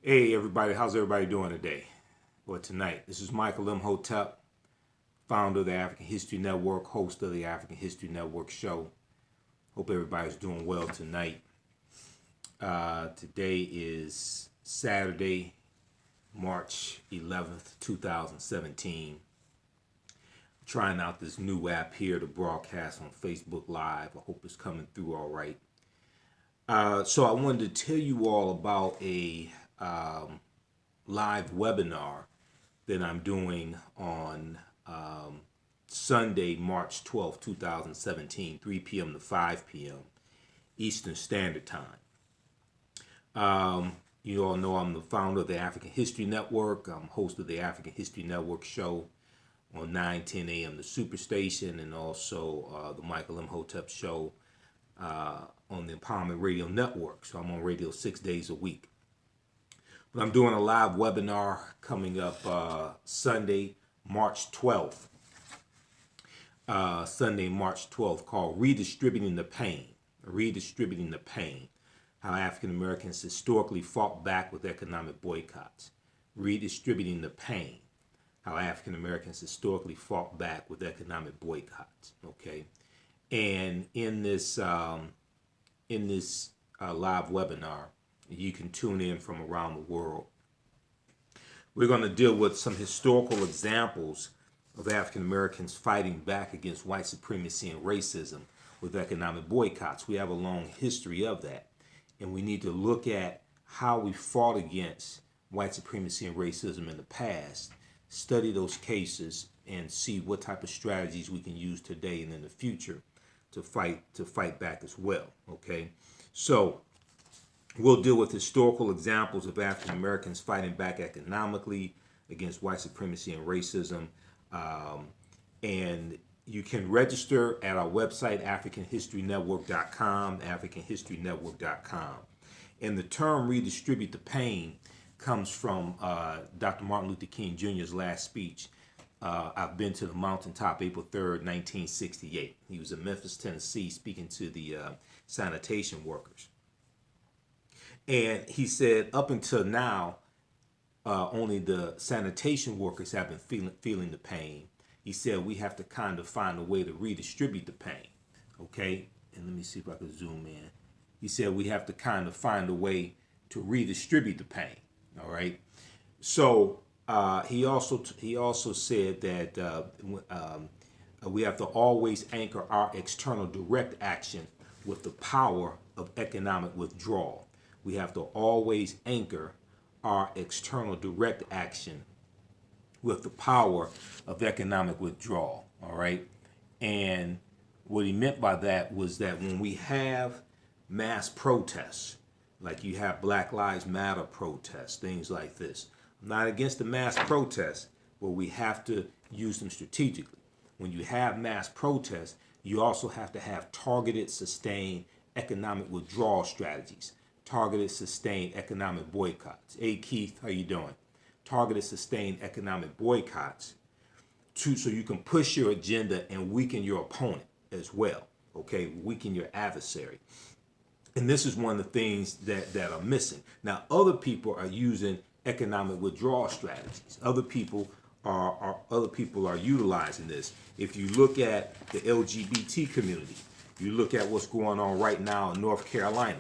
Hey everybody, how's everybody doing today? Or tonight? This is Michael Imhotep, founder of the African History Network, host of the African History Network show. Hope everybody's doing well tonight. Today is Saturday, March 11th, 2017. I'm trying out this new app here to broadcast on Facebook Live. I hope it's coming through all right. So I wanted to tell you all about a live webinar that I'm doing on Sunday, March 12th, 2017, 3 p.m. to 5 p.m. Eastern Standard Time. You all know I'm the founder of the African History Network. I'm host of the African History Network show on 9:10 a.m. the Superstation, and also the Michael Imhotep show on the Empowerment Radio Network. So I'm on radio 6 days a week. But I'm doing a live webinar coming up Sunday, March 12th. Sunday, March 12th, called Redistributing the Pain. Redistributing the Pain. How African Americans historically fought back with economic boycotts. Redistributing the Pain. How African Americans historically fought back with economic boycotts. Okay. And in this live webinar, you can tune in from around the world. We're going to deal with some historical examples of African Americans fighting back against white supremacy and racism with economic boycotts. We have a long history of that, and we need to look at how we fought against white supremacy and racism in the past, study those cases, and see what type of strategies we can use today and in the future to fight back as well. Okay, so we'll deal with historical examples of African Americans fighting back economically against white supremacy and racism. And you can register at our website, AfricanHistoryNetwork.com, AfricanHistoryNetwork.com. And the term redistribute the pain comes from Dr. Martin Luther King Jr.'s last speech. I've been to the mountaintop April 3rd, 1968. He was in Memphis, Tennessee, speaking to the sanitation workers. And he said, up until now, only the sanitation workers have been feeling the pain. He said we have to kind of find a way to redistribute the pain. Okay? And let me see if I can zoom in. He said we have to kind of find a way to redistribute the pain. All right? So he also said that we have to always anchor our external direct action with the power of economic withdrawal. We have to always anchor our external direct action with the power of economic withdrawal. All right. And what he meant by that was that when we have mass protests, like you have Black Lives Matter protests, things like this. I'm not against the mass protests, but we have to use them strategically. When you have mass protests, you also have to have targeted, sustained economic withdrawal strategies. Targeted, sustained economic boycotts. Hey Keith, how you doing? Targeted, sustained economic boycotts so you can push your agenda and weaken your opponent as well. Okay, weaken your adversary. And this is one of the things that are missing. Now, other people are using economic withdrawal strategies. Other people are utilizing this. If you look at the LGBT community, you look at what's going on right now in North Carolina.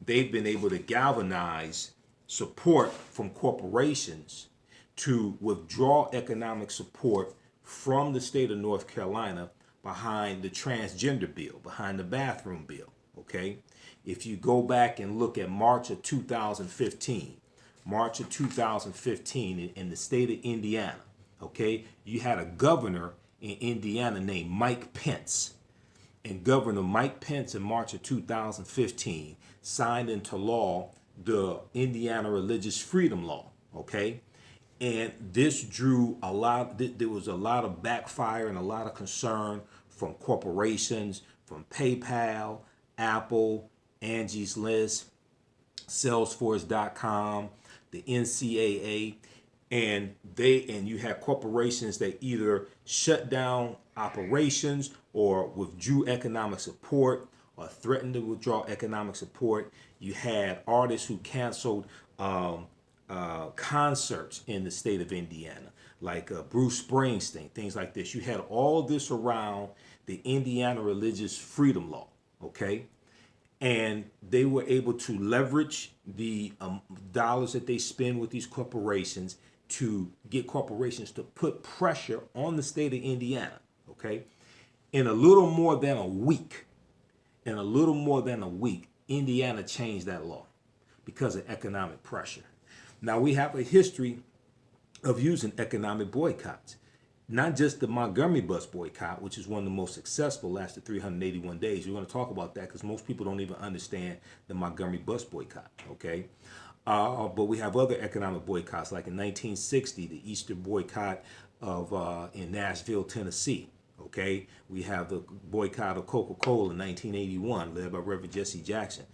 They've been able to galvanize support from corporations to withdraw economic support from the state of North Carolina behind the transgender bill, behind the bathroom bill. Okay, if you go back and look at March of 2015 in the state of Indiana, okay, you had a governor in Indiana named Mike Pence. And Governor Mike Pence in March of 2015 signed into law the Indiana Religious Freedom Law, okay? And this drew there was a lot of backfire and a lot of concern from corporations, from PayPal, Apple, Angie's List, Salesforce.com, the NCAA, and you had corporations that either shut down operations or withdrew economic support or threatened to withdraw economic support. You had artists who canceled concerts in the state of Indiana, like Bruce Springsteen, things like this. You had all this around the Indiana Religious Freedom Law, okay? And they were able to leverage the dollars that they spend with these corporations to get corporations to put pressure on the state of Indiana, okay? In a little more than a week, Indiana changed that law because of economic pressure. Now we have a history of using economic boycotts. Not just the Montgomery bus boycott, which is one of the most successful, lasted 381 days. We're going to talk about that because most people don't even understand the Montgomery bus boycott, okay? But we have other economic boycotts, like in 1960, the Easter boycott of in Nashville, Tennessee, okay? We have the boycott of Coca-Cola in 1981, led by Reverend Jesse Jackson.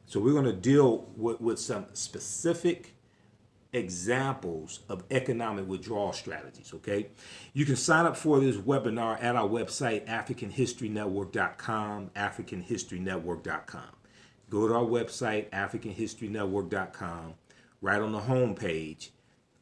So we're going to deal with some specific examples of economic withdrawal strategies, okay? You can sign up for this webinar at our website, AfricanHistoryNetwork.com, AfricanHistoryNetwork.com. Go to our website, AfricanHistoryNetwork.com. Right on the home page,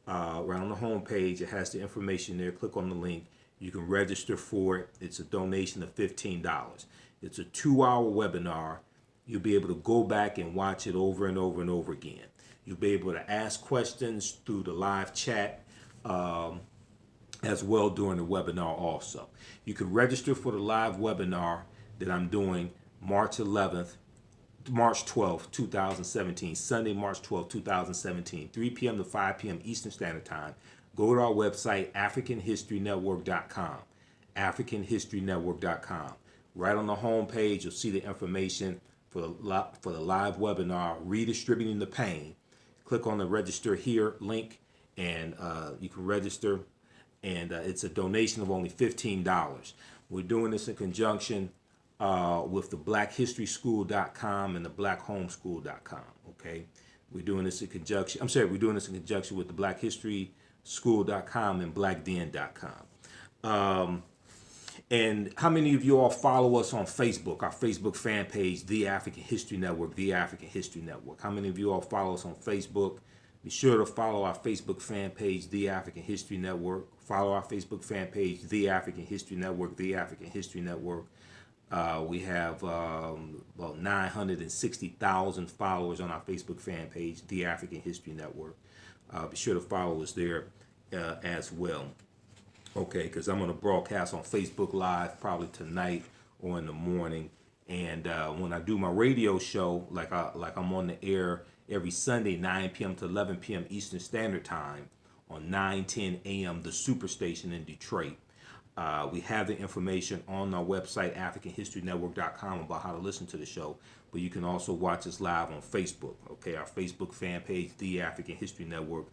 it has the information there. Click on the link. You can register for it. It's a donation of $15. It's a 2-hour webinar. You'll be able to go back and watch it over and over and over again. You'll be able to ask questions through the live chat as well during the webinar also. You can register for the live webinar that I'm doing March 12th, 2017, Sunday, March 12th, 2017, 3 p.m. to 5 p.m. Eastern Standard Time. Go to our website, AfricanHistoryNetwork.com, AfricanHistoryNetwork.com. Right on the home page, you'll see the information for the live webinar, Redistributing the Pain. Click on the register here link, and you can register, and it's a donation of only $15. We're doing this in conjunction with the BlackHistorySchool.com and the BlackHomeschool.com. Okay, we're doing this in conjunction. We're doing this in conjunction with the BlackHistorySchool.com and BlackDen.com. And how many of you all follow us on Facebook, our Facebook fan page, The African History Network, The African History Network? How many of you all follow us on Facebook? Be sure to follow our Facebook fan page, The African History Network. Follow our Facebook fan page, The African History Network, The African History Network. We have about 960,000 followers on our Facebook fan page, The African History Network. Be sure to follow us there as well. Okay, because I'm going to broadcast on Facebook Live probably tonight or in the morning. And when I do my radio show, like I'm on the air every Sunday, 9 p.m. to 11 p.m. Eastern Standard Time on 9:10 a.m. the Superstation in Detroit. We have the information on our website, AfricanHistoryNetwork.com, about how to listen to the show. But you can also watch us live on Facebook. Okay, our Facebook fan page, The African History Network,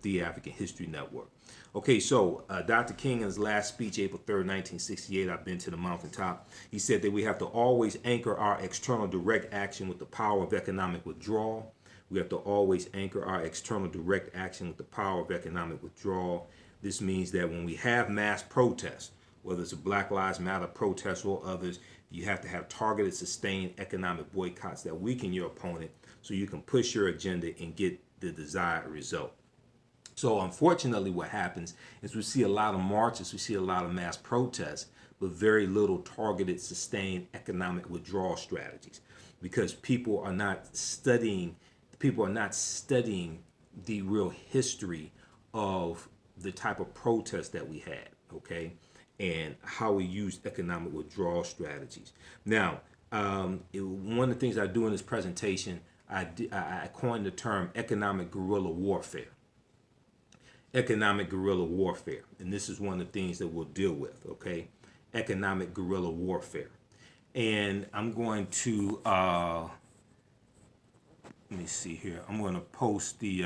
The African History Network. Okay, so Dr. King in his last speech, April 3rd, 1968, I've been to the mountaintop. He said that we have to always anchor our external direct action with the power of economic withdrawal. We have to always anchor our external direct action with the power of economic withdrawal. This means that when we have mass protests, whether it's a Black Lives Matter protest or others, you have to have targeted, sustained economic boycotts that weaken your opponent so you can push your agenda and get the desired result. So unfortunately what happens is we see a lot of marches, we see a lot of mass protests, but very little targeted, sustained economic withdrawal strategies, because people are not studying the real history of the type of protest that we had, okay, and how we use economic withdrawal strategies. Now, one of the things I do in this presentation, I coined the term economic guerrilla warfare. Economic guerrilla warfare, and this is one of the things that we'll deal with, okay? Economic guerrilla warfare. And I'm going to, let me see here. I'm going to post the,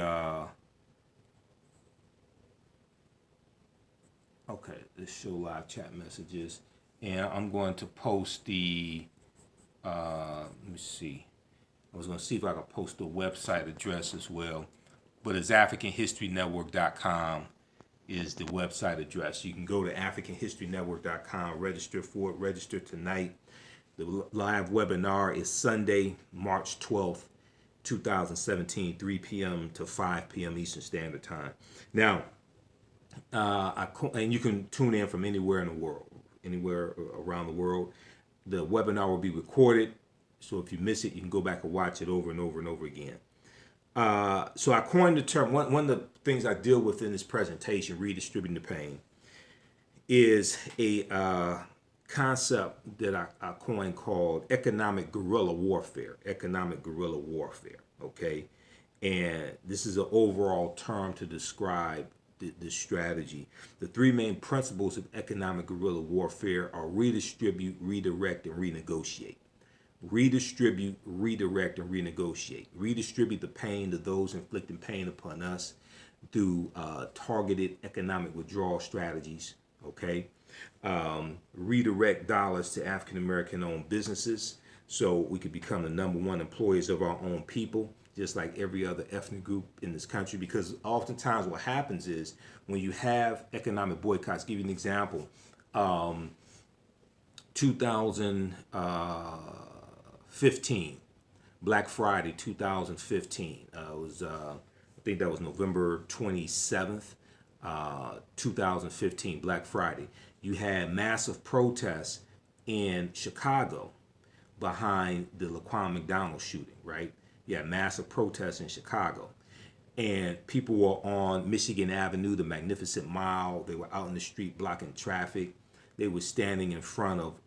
okay, let's show live chat messages. And I'm going to post the, let me see. I was going to see if I could post the website address as well. But it's AfricanHistoryNetwork.com is the website address. You can go to AfricanHistoryNetwork.com, register for it, register tonight. The live webinar is Sunday, March 12th, 2017, 3 p.m. to 5 p.m. Eastern Standard Time. Now, and you can tune in from anywhere in the world, anywhere around the world. The webinar will be recorded, so if you miss it, you can go back and watch it over and over and over again. So I coined the term, one of the things I deal with in this presentation, Redistributing the Pain, is a concept that I coined called Economic Guerilla Warfare. Economic Guerilla Warfare, okay? And this is an overall term to describe this strategy. The three main principles of economic guerrilla warfare are redistribute, redirect, and renegotiate. Redistribute, redirect, and renegotiate. Redistribute the pain to those inflicting pain upon us through targeted economic withdrawal strategies, okay? Redirect dollars to African American owned businesses so we could become the #1 employers of our own people, just like every other ethnic group in this country. Because oftentimes what happens is when you have economic boycotts, give you an example, 2015, Black Friday 2015, was I think that was November 27th, 2015, Black Friday. You had massive protests in Chicago behind the Laquan McDonald shooting, right? You had massive protests in Chicago. And people were on Michigan Avenue, the Magnificent Mile. They were out in the street blocking traffic. They were standing in front of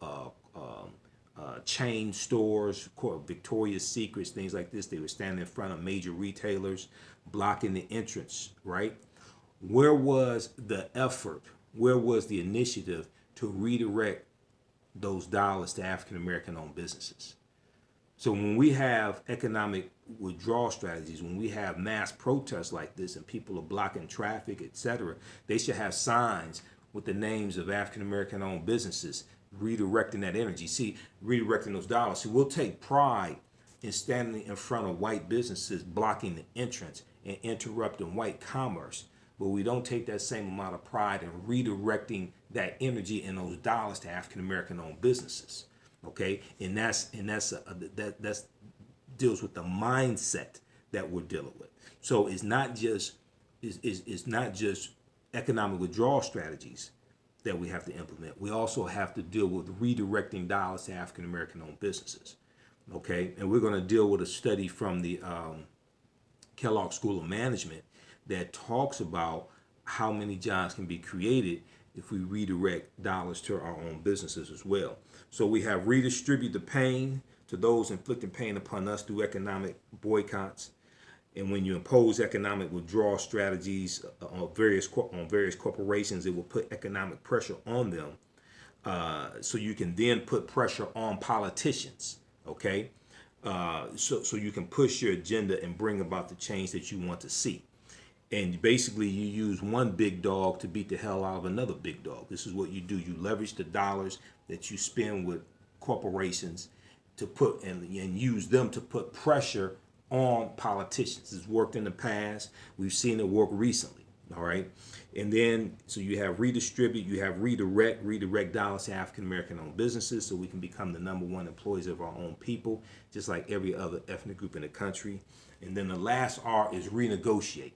chain stores, Victoria's Secrets, things like this. They were standing in front of major retailers, blocking the entrance, right? Where was the effort? Where was the initiative to redirect those dollars to African American owned businesses? So when we have economic withdrawal strategies, when we have mass protests like this and people are blocking traffic, etc., they should have signs with the names of African American owned businesses redirecting that energy. See, redirecting those dollars. See, we'll take pride in standing in front of white businesses blocking the entrance and interrupting white commerce, but we don't take that same amount of pride in redirecting that energy and those dollars to African American owned businesses. Okay, and that's deals with the mindset that we're dealing with. So it's not just economic withdrawal strategies that we have to implement. We also have to deal with redirecting dollars to African American owned businesses. Okay, and we're going to deal with a study from the Kellogg School of Management that talks about how many jobs can be created if we redirect dollars to our own businesses as well. So we have redistribute the pain to those inflicting pain upon us through economic boycotts. And when you impose economic withdrawal strategies on various corporations, it will put economic pressure on them. So you can then put pressure on politicians, okay? So you can push your agenda and bring about the change that you want to see. And basically you use one big dog to beat the hell out of another big dog. This is what you do. You leverage the dollars that you spend with corporations to put and use them to put pressure on politicians. It's worked in the past. We've seen it work recently. All right. And then so you have redistribute, you have redirect dollars to African American owned businesses so we can become the #1 employees of our own people, just like every other ethnic group in the country. And then the last R is renegotiate.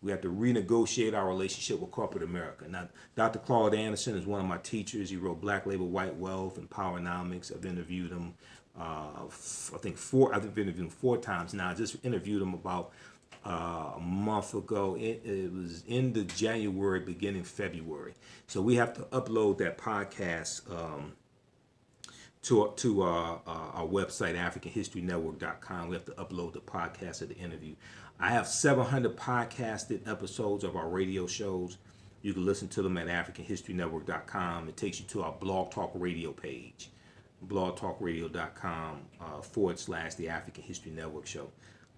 We have to renegotiate our relationship with corporate America. Now, Dr. Claude Anderson is one of my teachers. He wrote Black Labor, White Wealth, and Powernomics. I've interviewed him, I've interviewed him 4 times now. I just interviewed him about a month ago. It was end of January, beginning February. So we have to upload that podcast to our website, AfricanHistoryNetwork.com. We have to upload the podcast of the interview. I have 700 podcasted episodes of our radio shows. You can listen to them at AfricanHistoryNetwork.com. It takes you to our Blog Talk Radio page, blogtalkradio.com / the African History Network show.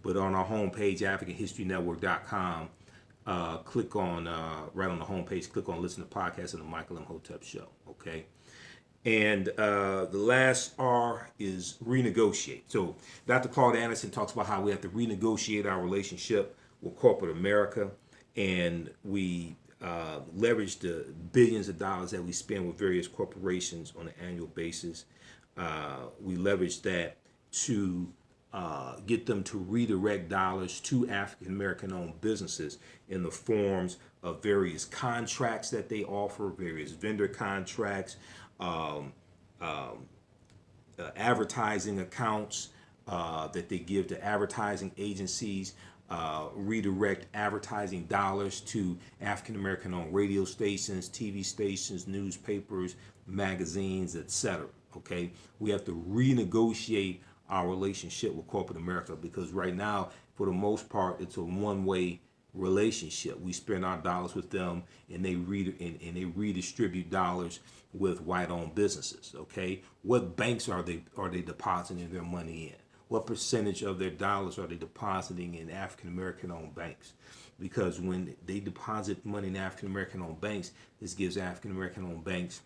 But on our homepage, AfricanHistoryNetwork.com, click on, right on the homepage, click on Listen to Podcasts of the Michael Imhotep Show, okay? And the last R is renegotiate. So Dr. Claude Anderson talks about how we have to renegotiate our relationship with corporate America, and we leverage the billions of dollars that we spend with various corporations on an annual basis. We leverage that to get them to redirect dollars to African American owned businesses in the forms of various contracts that they offer, various vendor contracts, um, advertising accounts that they give to advertising agencies, redirect advertising dollars to African American owned radio stations, TV stations, newspapers, magazines, etc. Okay, we have to renegotiate our relationship with corporate America, because right now, for the most part, it's a one-way relationship. We spend our dollars with them, and they redistribute dollars with white-owned businesses. Okay, what banks are they depositing their money in? What percentage of their dollars are they depositing in African American owned banks? Because when they deposit money in African American owned banks, this gives African American owned banks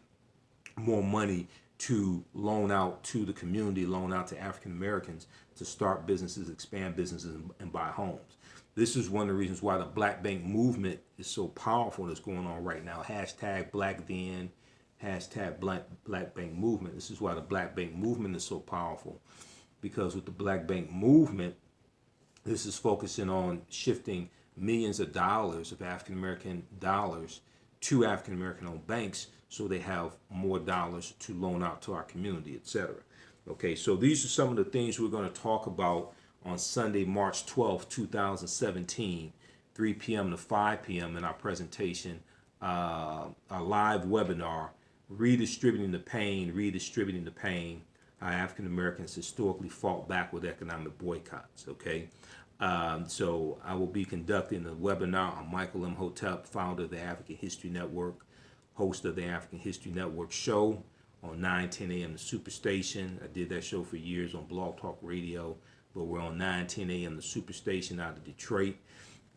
more money to loan out to the community, loan out to African Americans to start businesses, expand businesses, and buy homes. This is one of the reasons why the Black Bank movement is so powerful that's going on right now. Hashtag Black Then, hashtag Black Bank movement. This is why the Black Bank movement is so powerful, because with the Black Bank movement, this is focusing on shifting millions of dollars of African American dollars to African American owned banks, so they have more dollars to loan out to our community, etc. Okay, so these are some of the things we're going to talk about on Sunday, March 12th, 2017, 3 p.m. to 5 p.m. in our presentation, a live webinar, Redistributing the Pain, Redistributing the Pain, how African Americans historically fought back with economic boycotts. Okay, so I will be conducting the webinar. I'm Michael Imhotep, founder of the African History Network, host of the African History Network show on 9:10 a.m. the Superstation. I did that show for years on Blog Talk Radio, but we're on 9:10 a.m. the Superstation out of Detroit.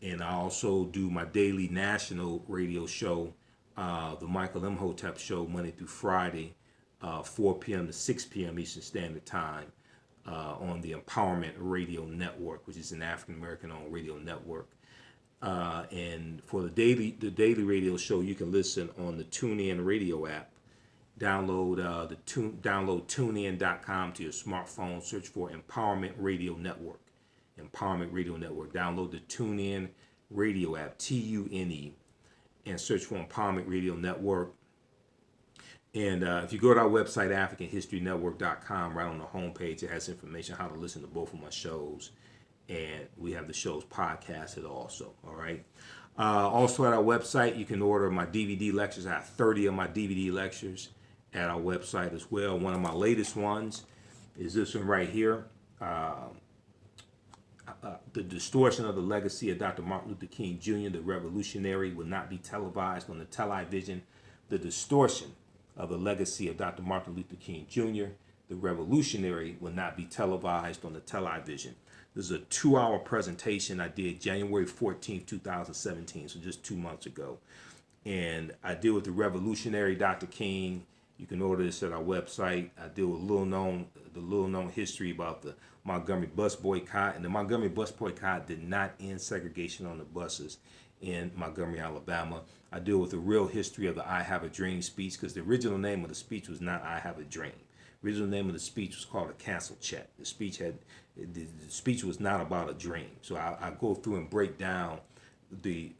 And I also do my daily national radio show, the Michael Imhotep Show, Monday through Friday, 4 p.m. to 6 p.m. Eastern Standard Time, on the Empowerment Radio Network, which is an African American owned radio network. And for the daily radio show, you can listen on the TuneIn radio app. Download download tunein.com to your smartphone. Search for Empowerment Radio Network. Empowerment Radio Network. Download the TuneIn radio app, TUNE, and search for Empowerment Radio Network. And if you go to our website, AfricanHistoryNetwork.com, right on the homepage, it has information how to listen to both of my shows. And we have the shows podcasted also, all right? Also at our website, you can order my DVD lectures. I have 30 of my DVD lectures at our website as well. One of my latest ones is this one right here. The distortion of the legacy of Dr. Martin Luther King Jr., the revolutionary, will not be televised on the television. The distortion of the legacy of Dr. Martin Luther King Jr., the revolutionary, will not be televised on the television. This is a 2-hour presentation I did January 14th, 2017, so just 2 months ago. And I deal with the revolutionary Dr. King. You can order this at our website. I deal with the little known history about the Montgomery bus boycott. And the Montgomery bus boycott did not end segregation on the buses in Montgomery, Alabama. I deal with the real history of the I Have a Dream speech, because the original name of the speech was not I Have a Dream. The original name of the speech was called a cancel check. The speech was not about a dream. So I go through and break down the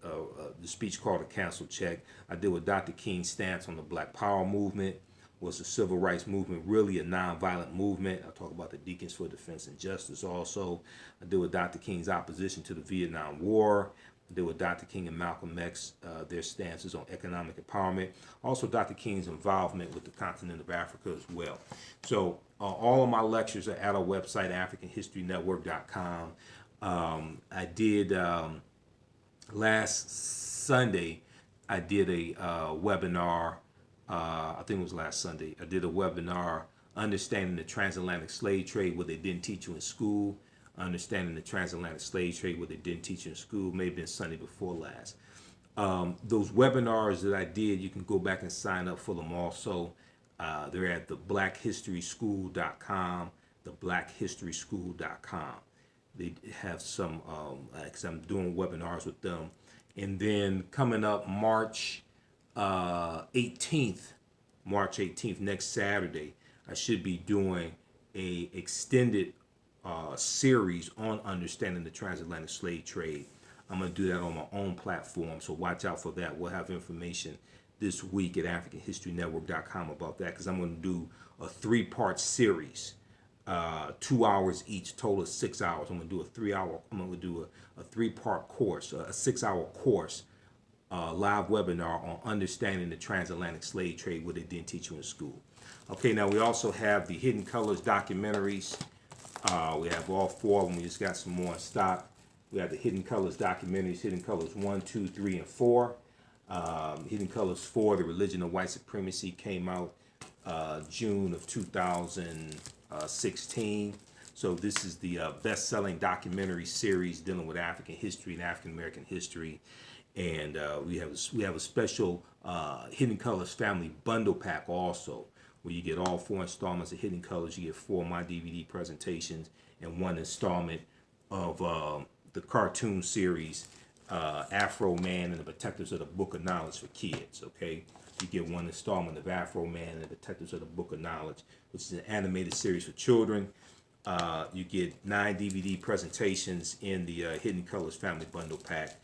speech called a cancel check. I deal with Dr. King's stance on the Black Power movement. Was the civil rights movement really a nonviolent movement? I talk about the Deacons for Defense and Justice also. I deal with Dr. King's opposition to the Vietnam War. I deal with Dr. King and Malcolm X, their stances on economic empowerment. Also Dr. King's involvement with the continent of Africa as well. So all of my lectures are at our website, AfricanHistoryNetwork.com. I did, last Sunday, I did a webinar. I think it was last Sunday. I did a webinar, Understanding the Transatlantic Slave Trade, what they didn't teach you in school. Understanding the Transatlantic Slave Trade, what they didn't teach you in school. May have been Sunday before last. Those webinars that I did, you can go back and sign up for them also. They're at the blackhistoryschool.com, the blackhistoryschool.com. They have some, because I'm doing webinars with them. And then coming up March 18th, next Saturday, I should be doing a extended series on understanding the transatlantic slave trade. I'm going to do that on my own platform, so watch out for that. We'll have information this week at AfricanHistoryNetwork.com about that, because I'm going to do a 3-part series, 2 hours each, total of 6 hours. I'm going to do I'm going to do a 3-part course, a 6-hour course, live webinar on understanding the transatlantic slave trade, what they didn't teach you in school. Okay, now we also have the Hidden Colors documentaries. We have all 4 of them. We just got some more in stock. We have the Hidden Colors documentaries, Hidden Colors 1, 2, 3, and 4. Hidden Colors 4, The Religion of White Supremacy, came out June of 2016. So this is the best-selling documentary series dealing with African history and African American history. And we have a special Hidden Colors family bundle pack also, where you get all 4 installments of Hidden Colors. You get 4 of my DVD presentations and 1 installment of the cartoon series Afro Man and the Protectors of the Book of Knowledge for kids. Okay, you get 1 installment of Afro Man and the Protectors of the Book of Knowledge, which is an animated series for children. You get 9 DVD presentations in the Hidden Colors family bundle pack,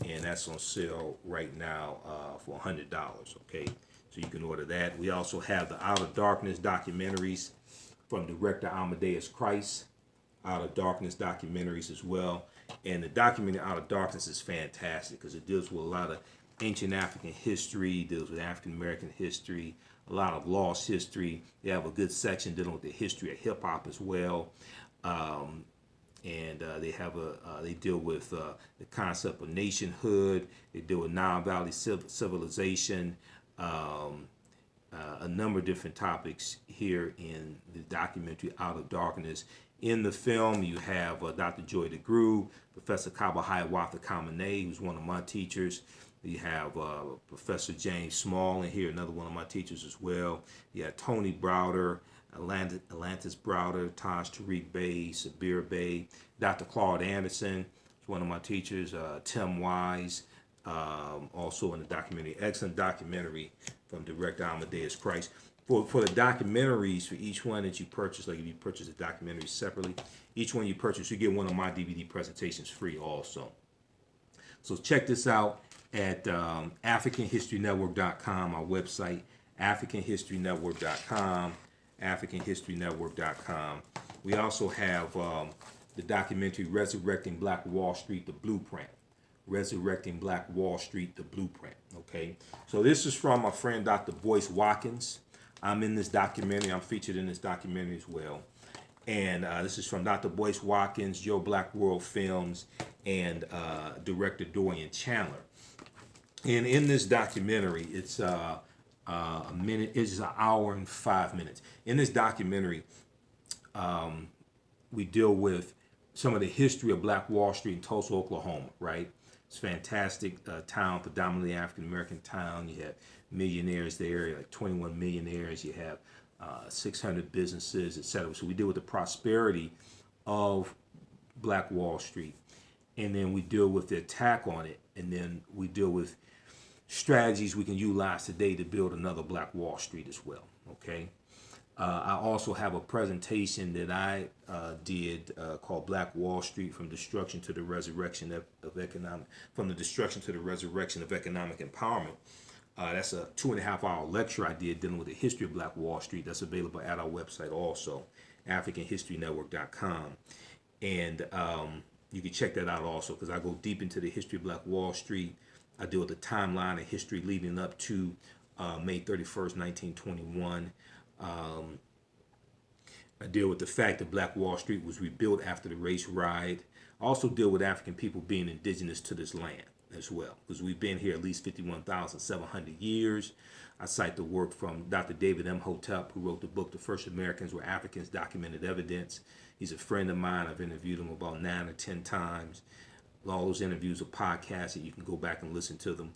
and that's on sale right now for $100. Okay, so you can order that. We also have the Out of Darkness documentaries from director Amadeus Christ. Out of Darkness documentaries as well. And the documentary Out of Darkness is fantastic because it deals with a lot of ancient African history, deals with African American history, a lot of lost history. They have a good section dealing with the history of hip hop as well. They deal with the concept of nationhood. They deal with Nile Valley civilization, a number of different topics here in the documentary Out of Darkness. In the film, you have Dr. Joy DeGruy, Professor Kabahai Watha Kamene, who's one of my teachers. You have Professor James Small in here, another one of my teachers as well. You have Tony Browder, Atlantis Browder, Taj Tariq Bey, Sabir Bey, Dr. Claude Anderson is one of my teachers, Tim Wise, also in the documentary. Excellent documentary from director Amadeus Christ. For the documentaries, for each one that you purchase, like if you purchase a documentary separately, each one you purchase, you get 1 of my DVD presentations free also. So check this out at AfricanHistoryNetwork.com, our website, AfricanHistoryNetwork.com, AfricanHistoryNetwork.com. We also have the documentary Resurrecting Black Wall Street, The Blueprint. Resurrecting Black Wall Street, The Blueprint. Okay, so this is from my friend Dr. Boyce Watkins. I'm in this documentary. I'm featured in this documentary as well. And this is from Dr. Boyce Watkins, Joe Black World Films, and director Dorian Chandler. And in this documentary, it's a minute. It's an hour and 5 minutes. In this documentary, we deal with some of the history of Black Wall Street in Tulsa, Oklahoma. Right? It's a fantastic town, predominantly African American town. You have millionaires there, like 21 millionaires. You have 600 businesses, etc. So we deal with the prosperity of Black Wall Street, and then we deal with the attack on it, and then we deal with strategies we can utilize today to build another Black Wall Street as well. Okay. I also have a presentation that I did called Black Wall Street: From Destruction to the Resurrection of Economic, from the Destruction to the Resurrection of Economic Empowerment. That's a 2.5-hour lecture I did dealing with the history of Black Wall Street. That's available at our website also, AfricanHistoryNetwork.com. And you can check that out also, because I go deep into the history of Black Wall Street. I deal with the timeline of history leading up to May 31st, 1921. I deal with the fact that Black Wall Street was rebuilt after the race riot. I also deal with African people being indigenous to this land as well, because we've been here at least 51,700 years. I cite the work from Dr. David Imhotep, who wrote the book, The First Americans Were Africans, Documented Evidence. He's a friend of mine. I've interviewed him about 9 or 10 times. All those interviews are podcasted. You can go back and listen to them.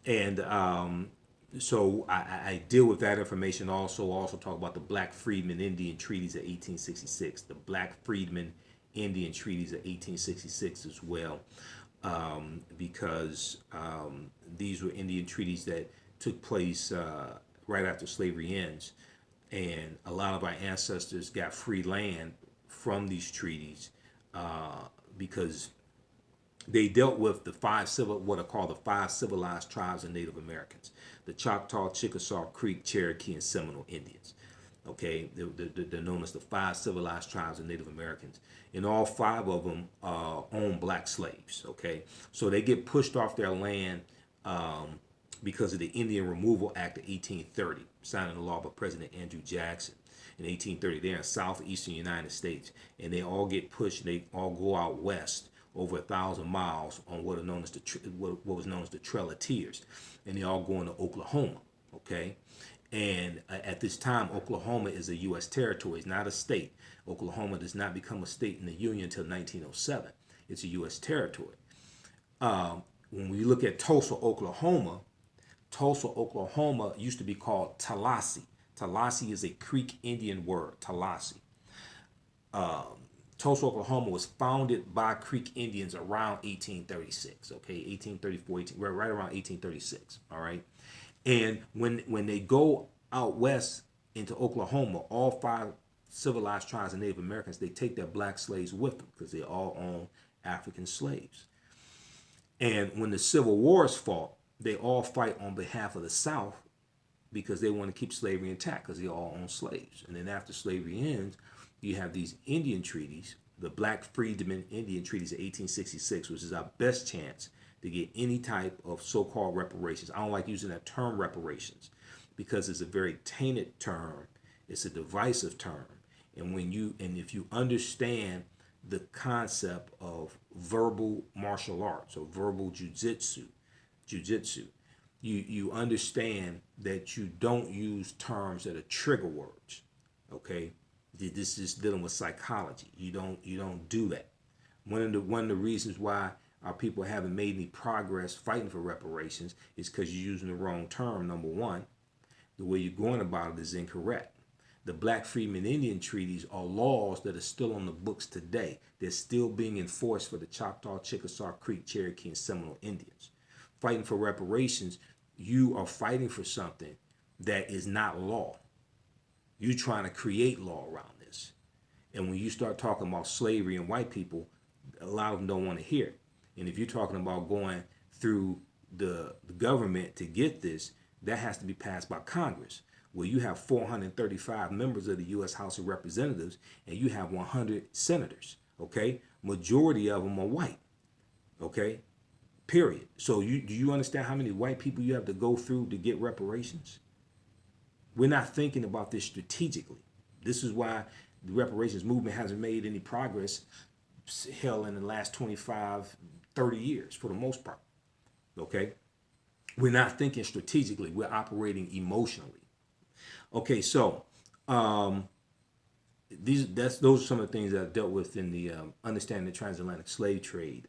And so I deal with that information also. Also talk about the Black Freedmen Indian Treaties of 1866. The Black Freedmen Indian Treaties of 1866 as well. Because these were Indian treaties that took place right after slavery ends, and a lot of our ancestors got free land from these treaties because they dealt with the what are called the five civilized tribes of Native Americans: the Choctaw, Chickasaw, Creek, Cherokee, and Seminole Indians. Okay, they're known as the five civilized tribes of Native Americans, and all five of them own black slaves. Okay, so they get pushed off their land because of the Indian Removal Act of 1830, signed into law by President Andrew Jackson in 1830. They're in southeastern United States, and they all get pushed. They all go out west over 1,000 miles on what are known as what was known as the Trail of Tears, and they all go into Oklahoma. Okay. And at this time, Oklahoma is a U.S. territory. It's not a state. Oklahoma does not become a state in the Union until 1907. It's a U.S. territory. When we look at Tulsa, Oklahoma used to be called Tallahassee. Tallahassee is a Creek Indian word, Tallahassee. Tulsa, Oklahoma was founded by Creek Indians around 1836, okay, 1834, right around 1836, all right? And when they go out west into Oklahoma, all five civilized tribes of Native Americans, they take their black slaves with them because they all own African slaves. And when the Civil War is fought, they all fight on behalf of the South because they want to keep slavery intact because they all own slaves. And then after slavery ends, you have these Indian treaties, the Black Freedmen Indian Treaties of 1866, which is our best chance to get any type of so-called reparations. I don't like using that term reparations because it's a very tainted term. It's a divisive term. And if you understand the concept of verbal martial arts or verbal jujitsu, you understand that you don't use terms that are trigger words. Okay? This is dealing with psychology. You don't do that. One of the reasons why our people haven't made any progress fighting for reparations is because you're using the wrong term. Number one, the way you're going about it is incorrect. The Black Freedmen Indian Treaties are laws that are still on the books today. They're still being enforced for the Choctaw, Chickasaw, Creek, Cherokee, and Seminole Indians. Fighting for reparations, you are fighting for something that is not law. You're trying to create law around this. And when you start talking about slavery and white people, a lot of them don't want to hear it. And if you're talking about going through the government to get this, that has to be passed by Congress, where you have 435 members of the U.S. House of Representatives and you have 100 senators, okay? Majority of them are white, okay? Period. So do you understand how many white people you have to go through to get reparations? We're not thinking about this strategically. This is why the reparations movement hasn't made any progress, hell, in the last 25, 30 years for the most part, okay? We're not thinking strategically. We're operating emotionally. Okay, so those are some of the things that I dealt with in the Understanding the Transatlantic Slave Trade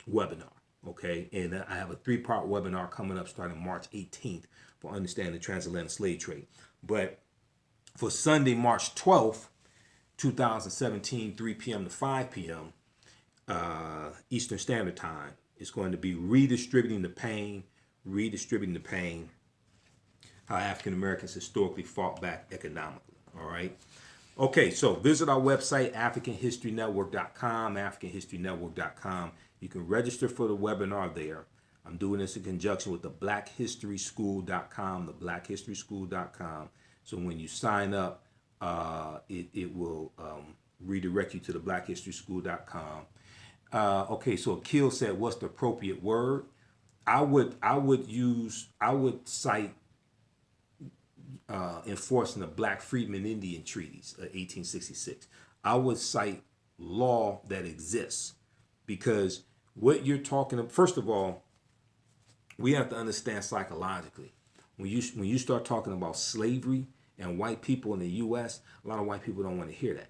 webinar, okay? And I have a 3-part webinar coming up starting March 18th for Understanding the Transatlantic Slave Trade. But for Sunday, March 12th, 2017, 3 p.m. to 5 p.m. Eastern Standard Time, it's going to be Redistributing the Pain, how African Americans historically fought back economically, all right? Okay, so visit our website, AfricanHistoryNetwork.com, You can register for the webinar there. I'm doing this in conjunction with the BlackHistorySchool.com, So when you sign up, it will redirect you to the BlackHistorySchool.com. Okay, so Akil said, what's the appropriate word? I would cite enforcing the Black Freedmen Indian Treaties of 1866. I would cite law that exists, because what you're talking about, first of all, we have to understand psychologically. When you start talking about slavery and white people in the U.S., a lot of white people don't want to hear that.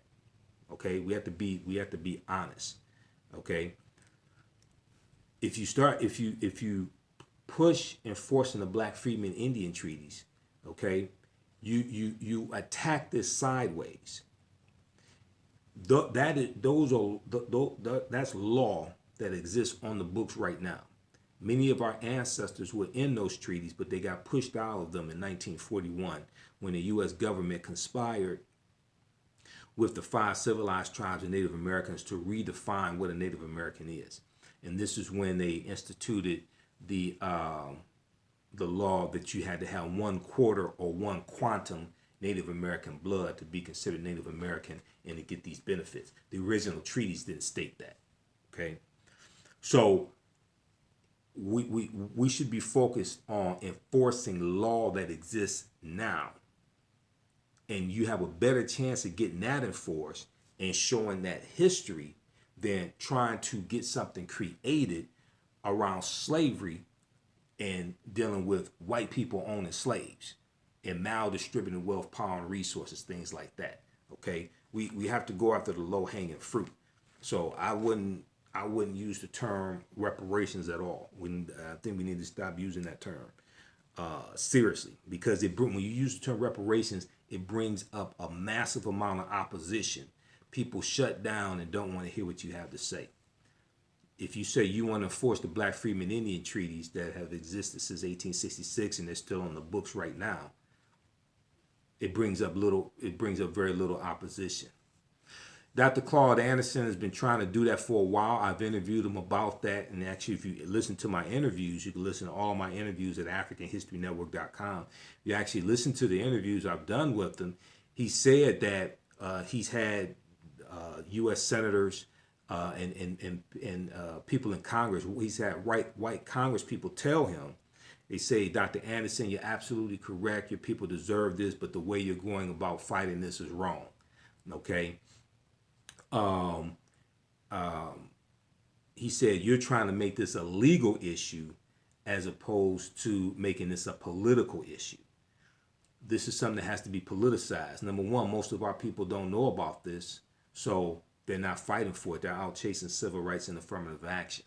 Okay, we have to be honest. Okay, if you push enforcing the Black Freedmen Indian Treaties, okay, you attack this sideways. That's law that exists on the books right now. Many of our ancestors were in those treaties, but they got pushed out of them in 1941 when the U.S. government conspired with the 5 civilized tribes of Native Americans to redefine what a Native American is. And this is when they instituted the law that you had to have 1/4 or 1 quantum Native American blood to be considered Native American and to get these benefits. The original treaties didn't state that. Okay, so we should be focused on enforcing law that exists now, and you have a better chance of getting that enforced and showing that history than trying to get something created around slavery and dealing with white people owning slaves and maldistributing wealth, power, and resources, things like that. Okay, we have to go after the low-hanging fruit. So I wouldn't use the term reparations at all. I think we need to stop using that term seriously, because when you use the term reparations, it brings up a massive amount of opposition. People shut down and don't want to hear what you have to say. If you say you want to enforce the Black Freedmen Indian treaties that have existed since 1866 and they're still on the books right now, it brings up very little opposition. Dr. Claude Anderson has been trying to do that for a while. I've interviewed him about that. And actually, if you listen to my interviews, you can listen to all my interviews at AfricanHistoryNetwork.com. If you actually listen to the interviews I've done with him, he said that he's had U.S. senators and people in Congress, he's had white Congress people tell him, they say, Dr. Anderson, you're absolutely correct. Your people deserve this, but the way you're going about fighting this is wrong. Okay. He said, you're trying to make this a legal issue as opposed to making this a political issue. This is something that has to be politicized. Number one, most of our people don't know about this, so they're not fighting for it. They're out chasing civil rights and affirmative action.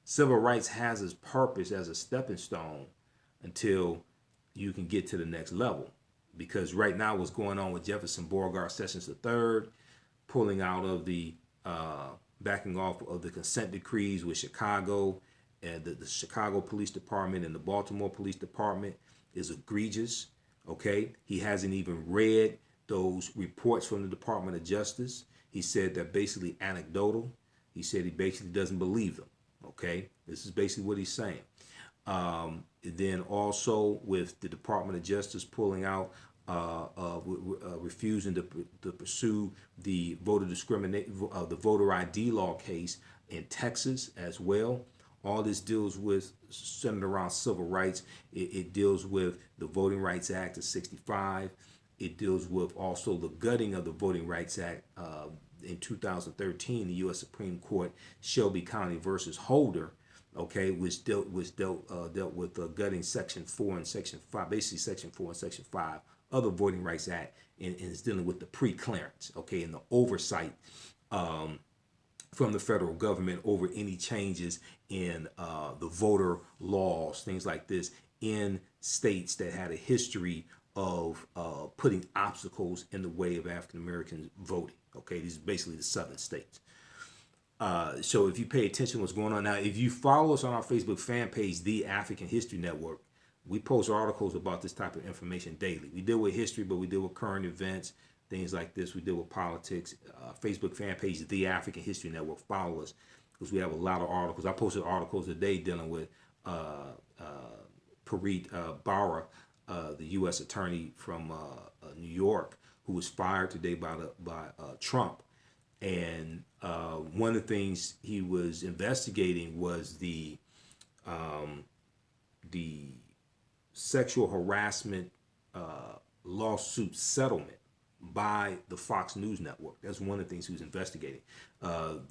Civil rights has its purpose as a stepping stone until you can get to the next level. Because right now what's going on with Jefferson Beauregard Sessions III, pulling out of the, backing off of the consent decrees with Chicago, and the Chicago Police Department and the Baltimore Police Department is egregious. Okay, he hasn't even read those reports from the Department of Justice. He said they're basically anecdotal. He said he basically doesn't believe them. Okay, this is basically what he's saying. Then also with the Department of Justice pulling out, refusing to pursue the the voter ID law case in Texas as well. All this deals with centered around civil rights. It deals with the Voting Rights Act of '65. It deals with also the gutting of the Voting Rights Act in 2013. The U.S. Supreme Court, Shelby County versus Holder, okay, which dealt with gutting Section 4 and Section 5, basically Section 4 and Section 5 of the Voting Rights Act, and is dealing with the pre-clearance, okay, and the oversight from the federal government over any changes in the voter laws, things like this, in states that had a history of putting obstacles in the way of African Americans voting. Okay, these are basically the southern states. So if you pay attention to what's going on now, if you follow us on our Facebook fan page, The African History Network, we post articles about this type of information daily. We deal with history, but we deal with current events, things like this. We deal with politics. Facebook fan page, The African History Network. Follow us because we have a lot of articles. I posted articles today dealing with Preet Bharara, the U.S. attorney from New York, who was fired today by Trump. And one of the things he was investigating was the sexual harassment lawsuit settlement by the Fox News network. That's one of the things he was investigating. The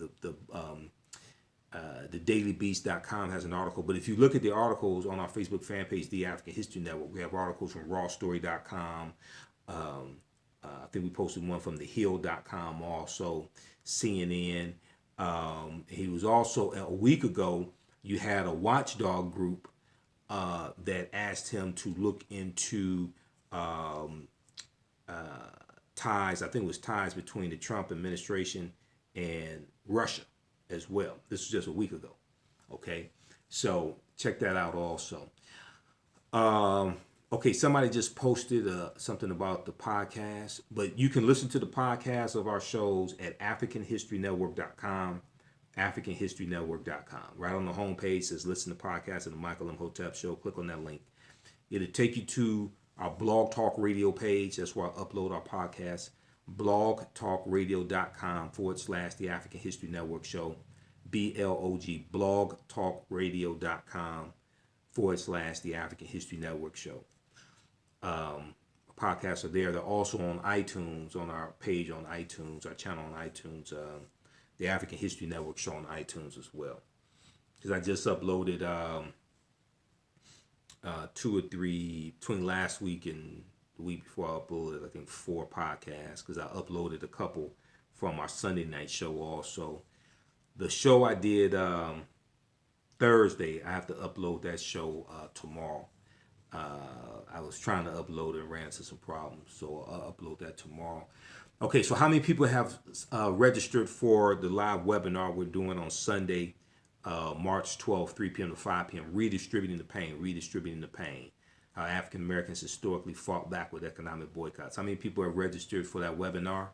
dailybeast.com has an article, but if you look at the articles on our Facebook fan page, The African History Network, we have articles from rawstory.com. I think we posted one from thehill.com, also CNN. He was also, a week ago, you had a watchdog group that asked him to look into ties, I think it was ties between the Trump administration and Russia as well. This was just a week ago. Okay, so check that out also. Okay, somebody just posted something about the podcast, but you can listen to the podcast of our shows at AfricanHistoryNetwork.com, AfricanHistoryNetwork.com. Right on the homepage says listen to podcasts of the Michael Imhotep Show. Click on that link. It'll take you to our Blog Talk Radio page. That's where I upload our podcast. blogtalkradio.com/The African History Network Show. BLOG, blogtalkradio.com/The African History Network Show. Podcasts are there. They're also on iTunes, on our page on iTunes, our channel on iTunes, the African History Network Show on iTunes as well. Because I just uploaded 2 or 3 between last week and the week before. I uploaded, I think, 4 podcasts because I uploaded a couple from our Sunday night show also. The show I did Thursday, I have to upload that show tomorrow. I was trying to upload it and ran into some problems, so I'll upload that tomorrow. Okay, so how many people have registered for the live webinar we're doing on Sunday, March 12th, 3 p.m. to 5 p.m., Redistributing the Pain, Redistributing the Pain, how African Americans historically fought back with economic boycotts. How many people have registered for that webinar?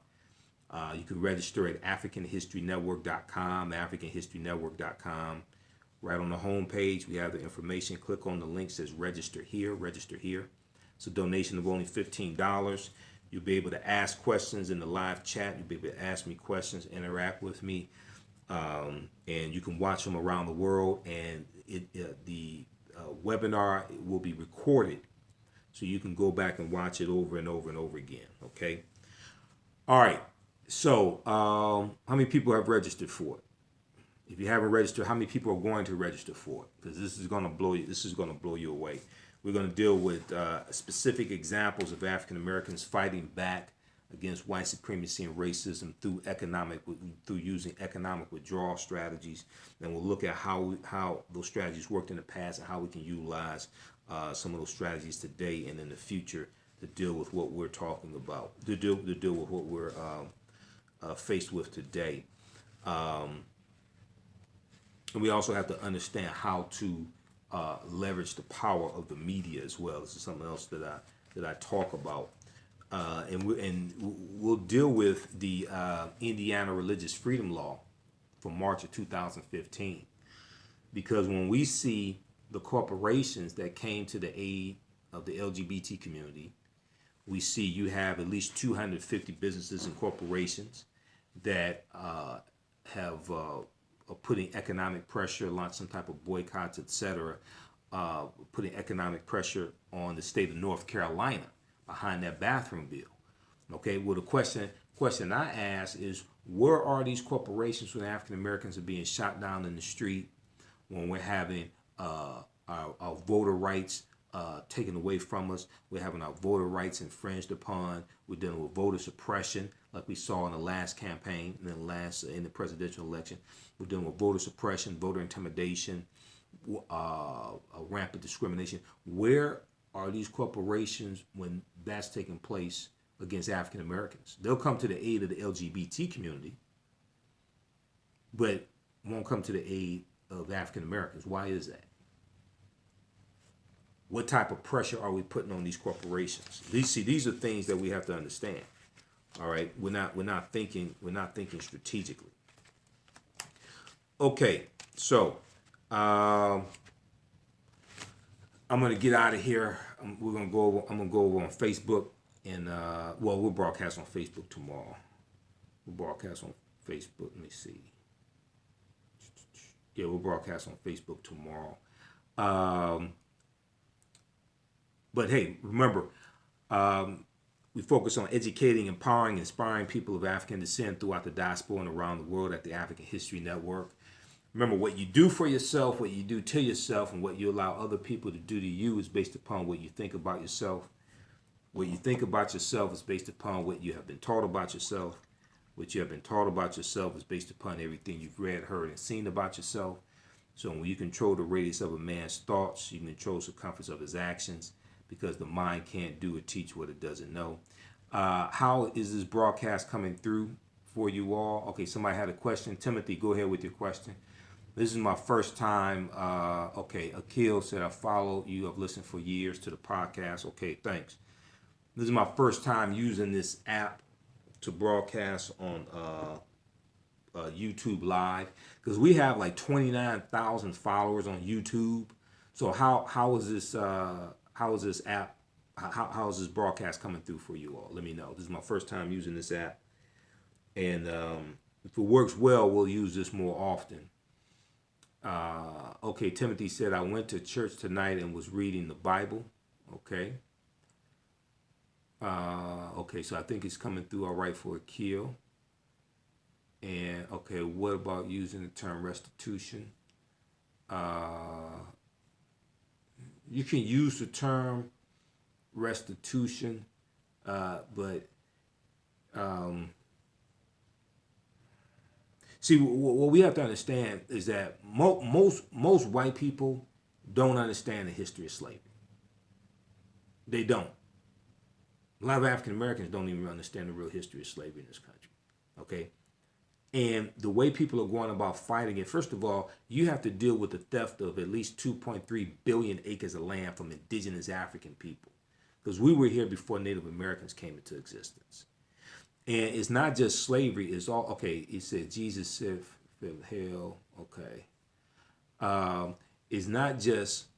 You can register at AfricanHistoryNetwork.com, AfricanHistoryNetwork.com. Right on the home page, we have the information. Click on the link that says register here, register here. It's a donation of only $15. You'll be able to ask questions in the live chat. You'll be able to ask me questions, interact with me, and you can watch them around the world. And the webinar will be recorded, so you can go back and watch it over and over and over again. Okay. All right. So, how many people have registered for it? If you haven't registered, how many people are going to register for it? Because this is going to blow you. This is going to blow you away. We're going to deal with specific examples of African Americans fighting back against white supremacy and racism through using economic withdrawal strategies, and we'll look at how those strategies worked in the past and how we can utilize some of those strategies today and in the future to deal with what we're talking about, to deal with what we're faced with today. And we also have to understand how to leverage the power of the media as well. This is something else that I talk about, and we'll deal with the Indiana Religious Freedom Law from March of 2015, because when we see the corporations that came to the aid of the LGBT community, we see you have at least 250 businesses and corporations that have putting economic pressure, launch some type of boycotts, etc., putting economic pressure on the state of North Carolina behind that bathroom bill. Okay, well, the question I ask is, where are these corporations when African Americans are being shot down in the street, when we're having our voter rights taken away from us, we're having our voter rights infringed upon, we're dealing with voter suppression like we saw in the last campaign, in the presidential election. We're dealing with voter suppression, voter intimidation, rampant discrimination. Where are these corporations when that's taking place against African Americans? They'll come to the aid of the LGBT community, but won't come to the aid of African Americans. Why is that? What type of pressure are we putting on these corporations? These are things that we have to understand. All right, we're not thinking strategically. Okay, so I'm gonna get out of here. I'm gonna go over on Facebook, and we'll broadcast on Facebook tomorrow. We'll broadcast on Facebook. Let me see. Yeah, we'll broadcast on Facebook tomorrow. But hey, remember, we focus on educating, empowering, inspiring people of African descent throughout the diaspora and around the world at the African History Network. Remember, what you do for yourself, what you do to yourself, and what you allow other people to do to you is based upon what you think about yourself. What you think about yourself is based upon what you have been taught about yourself. What you have been taught about yourself is based upon everything you've read, heard, and seen about yourself. So when you control the radius of a man's thoughts, you can control the circumference of his actions, because the mind can't do or teach what it doesn't know. How is this broadcast coming through for you all? Okay, somebody had a question. Timothy, go ahead with your question. This is my first time. Okay, Akil said, I followed you. I've listened for years to the podcast. Okay, thanks. This is my first time using this app to broadcast on YouTube Live, because we have like 29,000 followers on YouTube. So how is this app, how is this broadcast coming through for you all? Let me know. This is my first time using this app, and if it works well, we'll use this more often. Okay, Timothy said, I went to church tonight and was reading the Bible. Okay. Okay, so I think it's coming through all right for Akil. And okay, what about using the term restitution? You can use the term restitution, but see, what we have to understand is that most white people don't understand the history of slavery. They don't. A lot of African Americans don't even understand the real history of slavery in this country. Okay? And the way people are going about fighting it, first of all, you have to deal with the theft of at least 2.3 billion acres of land from indigenous African people. Because we were here before Native Americans came into existence. And it's not just slavery, it's all, okay, it said Jesus said, hell, okay. It's not just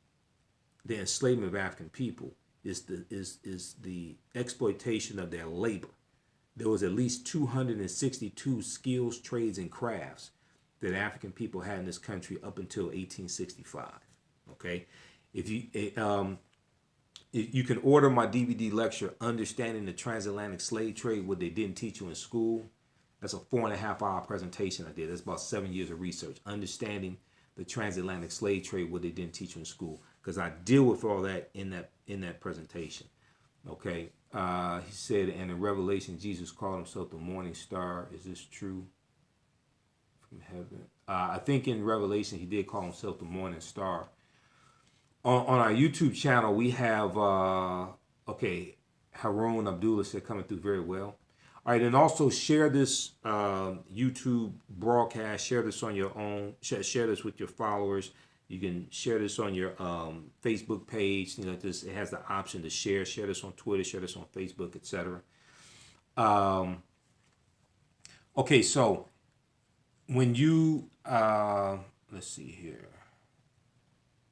the enslavement of African people, it's the exploitation of their labor. There was at least 262 skills, trades, and crafts that African people had in this country up until 1865. Okay, if you can order my DVD lecture, Understanding the Transatlantic Slave Trade, what they didn't teach you in school. That's a 4.5-hour presentation I did. That's about 7 years of research. Understanding the Transatlantic Slave Trade, what they didn't teach you in school, because I deal with all that in that presentation. Okay. He said, and in Revelation, Jesus called himself the morning star. Is this true? From heaven. I think in Revelation, he did call himself the morning star. On our YouTube channel, we have, okay, Haroon Abdullah said, coming through very well. All right, and also share this YouTube broadcast. Share this on your own. Share this with your followers. You can share this on your Facebook page. You know, it has the option to share. Share this on Twitter. Share this on Facebook, etc. Okay, so when you let's see here.